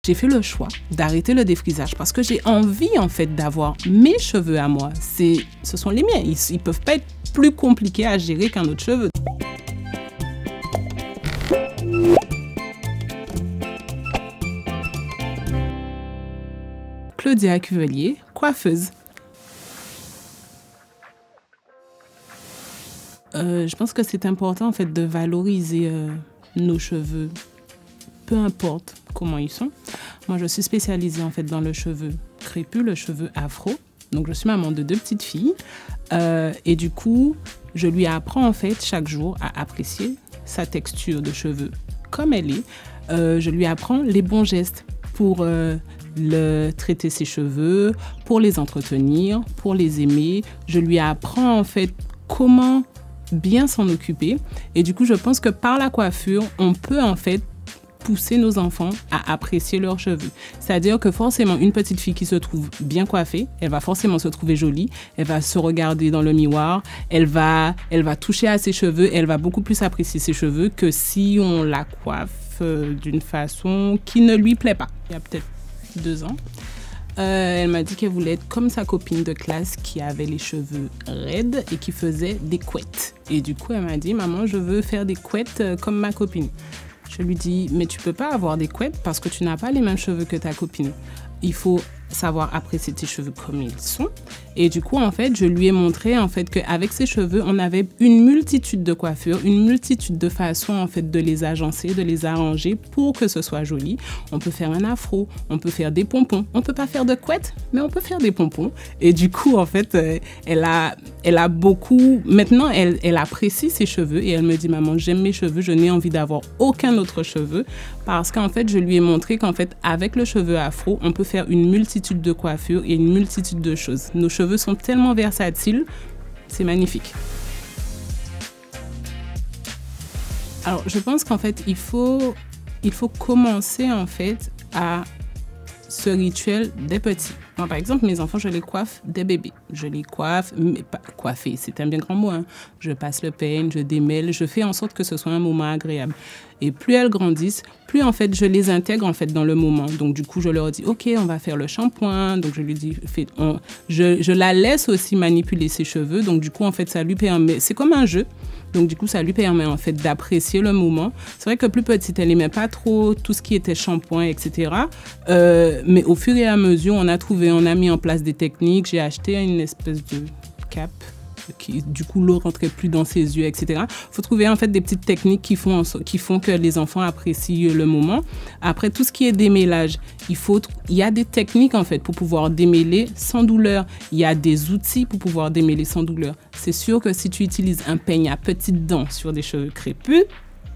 J'ai fait le choix d'arrêter le défrisage parce que j'ai envie en fait d'avoir mes cheveux à moi. Ce sont les miens. Ils peuvent pas être plus compliqués à gérer qu'un autre cheveu. Claudia Cuvelier, coiffeuse. Je pense que c'est important en fait de valoriser nos cheveux, peu importe comment ils sont. Moi, je suis spécialisée en fait dans le cheveu crépus, le cheveu afro. Donc, je suis maman de 2 petites filles et du coup, je lui apprends en fait chaque jour à apprécier sa texture de cheveux comme elle est. Je lui apprends les bons gestes pour traiter ses cheveux, pour les entretenir, pour les aimer. Je lui apprends en fait comment bien s'en occuper. Et du coup, je pense que par la coiffure, on peut en fait pousser nos enfants à apprécier leurs cheveux. C'est-à-dire que forcément, une petite fille qui se trouve bien coiffée, elle va forcément se trouver jolie, elle va se regarder dans le miroir, elle va toucher à ses cheveux, elle va beaucoup plus apprécier ses cheveux que si on la coiffe d'une façon qui ne lui plaît pas. Il y a peut-être 2 ans, elle m'a dit qu'elle voulait être comme sa copine de classe qui avait les cheveux raides et qui faisait des couettes. Et du coup, elle m'a dit, maman, je veux faire des couettes comme ma copine. Je lui dis, mais tu peux pas avoir des couettes parce que tu n'as pas les mêmes cheveux que ta copine. Il faut savoir apprécier tes cheveux comme ils sont. Et du coup, en fait, je lui ai montré en fait qu'avec ses cheveux, on avait une multitude de coiffures, une multitude de façons en fait de les agencer, de les arranger pour que ce soit joli. On peut faire un afro, on peut faire des pompons. On peut pas faire de couettes, mais on peut faire des pompons. Et du coup, en fait, elle a beaucoup. Maintenant, elle apprécie ses cheveux et elle me dit, maman, j'aime mes cheveux, je n'ai envie d'avoir aucun autre cheveu parce qu'en fait, je lui ai montré qu'en fait, avec le cheveu afro, on peut faire une multitude de coiffures et une multitude de choses. Nos cheveux sont tellement versatiles, c'est magnifique. Alors, je pense qu'en fait, il faut commencer en fait à ce rituel des petits. Moi, par exemple, mes enfants, je les coiffe des bébés. Je les coiffe, mais pas coiffer, c'est un bien grand mot. Hein. Je passe le peigne, je démêle, je fais en sorte que ce soit un moment agréable. Et plus elles grandissent, plus en fait, je les intègre en fait dans le moment. Donc du coup, je leur dis, ok, on va faire le shampoing. Donc je lui dis, je la laisse aussi manipuler ses cheveux. Donc du coup, en fait, ça lui permet, c'est comme un jeu. Donc du coup, ça lui permet en fait d'apprécier le moment. C'est vrai que plus petite, elle n'aimait pas trop tout ce qui était shampoing, etc. Mais au fur et à mesure, on a mis en place des techniques. J'ai acheté une espèce de cape qui, du coup, l'eau rentrait plus dans ses yeux, etc. Il faut trouver en fait des petites techniques qui font que les enfants apprécient le moment. Après, tout ce qui est démêlage, il y a des techniques en fait pour pouvoir démêler sans douleur. Il y a des outils pour pouvoir démêler sans douleur. C'est sûr que si tu utilises un peigne à petites dents sur des cheveux crépus,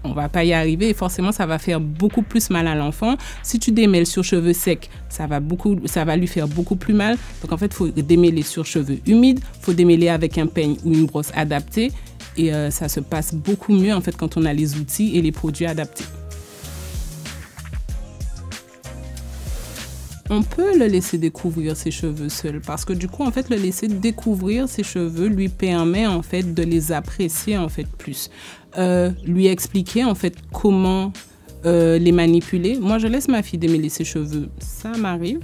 on va pas y arriver et forcément, ça va faire beaucoup plus mal à l'enfant. Si tu démêles sur cheveux secs, ça va lui faire beaucoup plus mal. Donc, en fait, il faut démêler sur cheveux humides, il faut démêler avec un peigne ou une brosse adaptée et ça se passe beaucoup mieux, en fait, quand on a les outils et les produits adaptés. On peut le laisser découvrir ses cheveux seul parce que du coup, en fait, le laisser découvrir ses cheveux lui permet en fait de les apprécier en fait plus. Lui expliquer en fait comment les manipuler. Moi, je laisse ma fille démêler ses cheveux, ça m'arrive.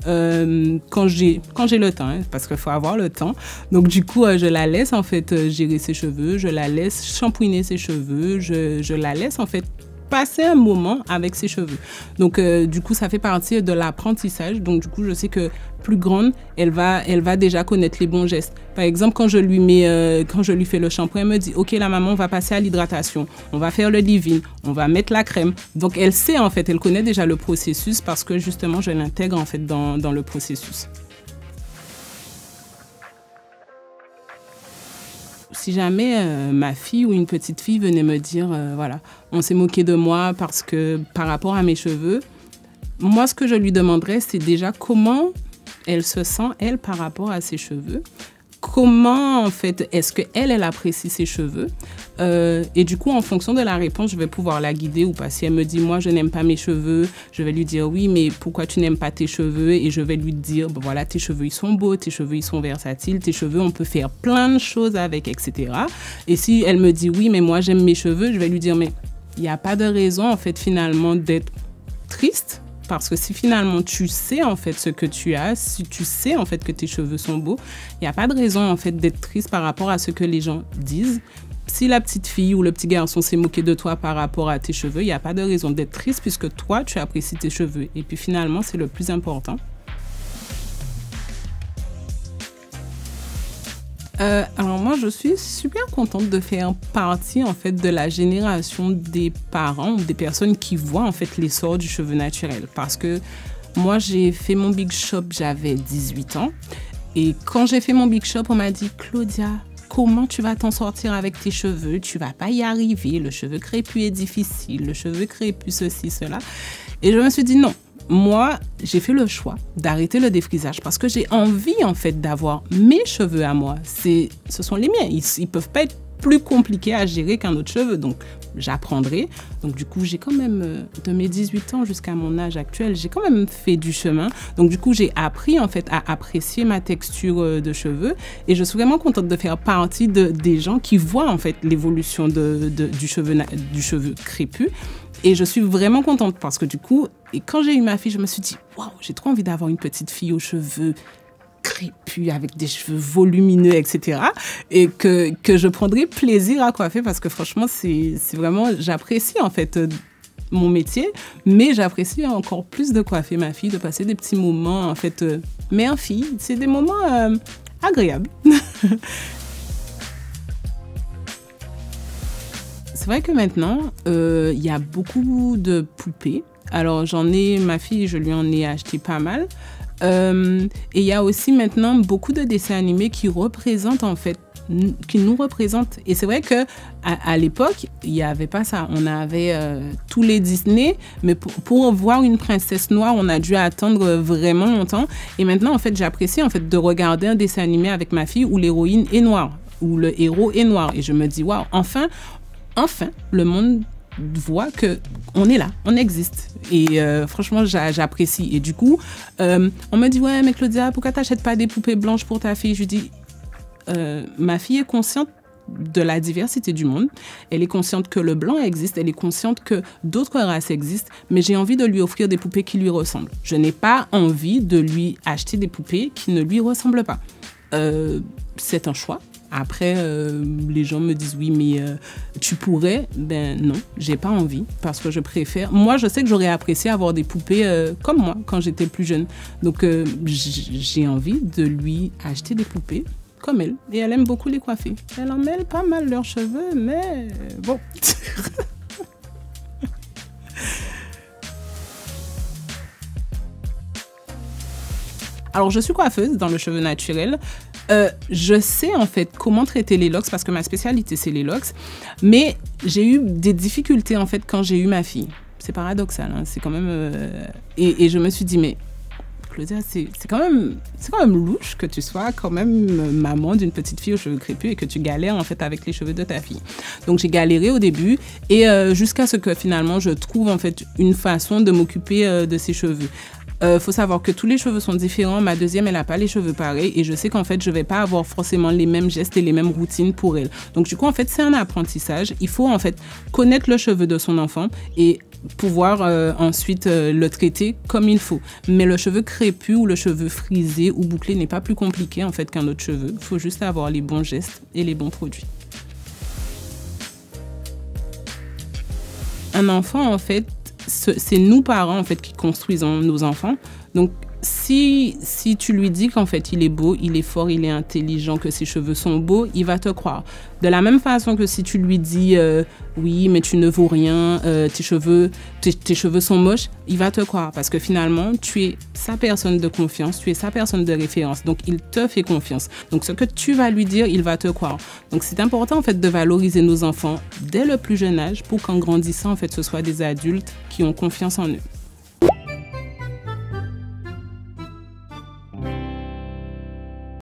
Quand j'ai le temps, hein, parce qu'il faut avoir le temps. Donc du coup, je la laisse en fait gérer ses cheveux, je la laisse shampouiner ses cheveux, je la laisse en fait passer un moment avec ses cheveux. Donc, du coup, ça fait partie de l'apprentissage. Donc, du coup, je sais que plus grande, elle va déjà connaître les bons gestes. Par exemple, quand je lui fais le shampoing, elle me dit, OK, la maman, on va passer à l'hydratation. On va faire le leave-in. On va mettre la crème. Donc, elle sait, en fait, elle connaît déjà le processus parce que, justement, je l'intègre, en fait, dans le processus. Si jamais ma fille ou une petite fille venait me dire, voilà, on s'est moqué de moi parce que par rapport à mes cheveux, moi, ce que je lui demanderais, c'est déjà comment elle se sent, elle, par rapport à ses cheveux. Comment, en fait, est-ce qu'elle apprécie ses cheveux et du coup, en fonction de la réponse, je vais pouvoir la guider ou pas. Si elle me dit, moi, je n'aime pas mes cheveux, je vais lui dire, oui, mais pourquoi tu n'aimes pas tes cheveux? Et je vais lui dire, ben voilà, tes cheveux, ils sont beaux, tes cheveux, ils sont versatiles, tes cheveux, on peut faire plein de choses avec, etc. Et si elle me dit, oui, mais moi, j'aime mes cheveux, je vais lui dire, mais il n'y a pas de raison, en fait, finalement, d'être triste Parce que si finalement tu sais en fait ce que tu as, si tu sais en fait que tes cheveux sont beaux, il n'y a pas de raison en fait d'être triste par rapport à ce que les gens disent. Si la petite fille ou le petit garçon s'est moqué de toi par rapport à tes cheveux, il n'y a pas de raison d'être triste puisque toi, tu apprécies tes cheveux. Et puis finalement, c'est le plus important. Alors moi, je suis super contente de faire partie en fait de la génération des parents ou des personnes qui voient en fait l'essor du cheveu naturel. Parce que moi, j'ai fait mon Big Shop, j'avais 18 ans. Et quand j'ai fait mon Big Shop, on m'a dit « Claudia, comment tu vas t'en sortir avec tes cheveux? Tu vas pas y arriver. Le cheveu crépus est difficile. Le cheveu crépus, ceci, cela. » Et je me suis dit non. Moi, j'ai fait le choix d'arrêter le défrisage parce que j'ai envie, en fait, d'avoir mes cheveux à moi. Ce sont les miens. Ils peuvent pas être plus compliqués à gérer qu'un autre cheveu. Donc, j'apprendrai. Donc, du coup, j'ai quand même, de mes 18 ans jusqu'à mon âge actuel, j'ai quand même fait du chemin. Donc, du coup, j'ai appris, en fait, à apprécier ma texture de cheveux. Et je suis vraiment contente de faire partie des gens qui voient, en fait, l'évolution du cheveu crépus. Et je suis vraiment contente parce que, du coup, et quand j'ai eu ma fille, je me suis dit, waouh, j'ai trop envie d'avoir une petite fille aux cheveux crépus, avec des cheveux volumineux, etc. Et que je prendrai plaisir à coiffer parce que franchement, c'est vraiment, j'apprécie en fait mon métier, mais j'apprécie encore plus de coiffer ma fille, de passer des petits moments en fait mère-fille. C'est des moments agréables. C'est vrai que maintenant, y a beaucoup de poupées. Alors, ma fille, je lui en ai acheté pas mal. Et il y a aussi maintenant beaucoup de dessins animés qui représentent en fait, qui nous représentent. Et c'est vrai que à l'époque, il n'y avait pas ça. On avait tous les Disney, mais pour voir une princesse noire, on a dû attendre vraiment longtemps. Et maintenant, en fait, j'apprécie en fait de regarder un dessin animé avec ma fille où l'héroïne est noire, où le héros est noir. Et je me dis, waouh, enfin, le monde voit que on est là, on existe. Et franchement, j'apprécie. Et du coup, on me dit, ouais, mais Claudia, pourquoi t'achètes pas des poupées blanches pour ta fille? Je lui dis, ma fille est consciente de la diversité du monde. Elle est consciente que le blanc existe. Elle est consciente que d'autres races existent. Mais j'ai envie de lui offrir des poupées qui lui ressemblent. Je n'ai pas envie de lui acheter des poupées qui ne lui ressemblent pas. C'est un choix. Après, les gens me disent oui, mais tu pourrais. Ben non, j'ai pas envie parce que je préfère. Moi, je sais que j'aurais apprécié avoir des poupées comme moi quand j'étais plus jeune. Donc, j'ai envie de lui acheter des poupées comme elle. Et elle aime beaucoup les coiffer. Elle en mêle pas mal leurs cheveux, mais bon. Alors, je suis coiffeuse dans le cheveu naturel. Je sais en fait comment traiter les locks parce que ma spécialité c'est les locks, mais j'ai eu des difficultés en fait quand j'ai eu ma fille. C'est paradoxal, hein, c'est quand même et je me suis dit mais Claudia, c'est quand même louche que tu sois quand même maman d'une petite fille aux cheveux crépus et que tu galères en fait avec les cheveux de ta fille. Donc j'ai galéré au début et jusqu'à ce que finalement je trouve en fait une façon de m'occuper de ses cheveux. Faut savoir que tous les cheveux sont différents. Ma deuxième, elle n'a pas les cheveux pareils et je sais qu'en fait, je vais pas avoir forcément les mêmes gestes et les mêmes routines pour elle. Donc du coup, en fait, c'est un apprentissage. Il faut en fait connaître le cheveu de son enfant et pouvoir ensuite le traiter comme il faut. Mais le cheveu crépus ou le cheveu frisé ou bouclé n'est pas plus compliqué en fait qu'un autre cheveu. Il faut juste avoir les bons gestes et les bons produits. Un enfant, en fait, c'est nous parents en fait qui construisons nos enfants. Donc si tu lui dis qu'en fait il est beau, il est fort, il est intelligent, que ses cheveux sont beaux, il va te croire. De la même façon que si tu lui dis oui mais tu ne vaux rien, tes cheveux sont moches, il va te croire parce que finalement tu es sa personne de confiance, tu es sa personne de référence. Donc il te fait confiance. Donc ce que tu vas lui dire, il va te croire. Donc c'est important en fait de valoriser nos enfants dès le plus jeune âge pour qu'en grandissant en fait ce soit des adultes qui ont confiance en eux.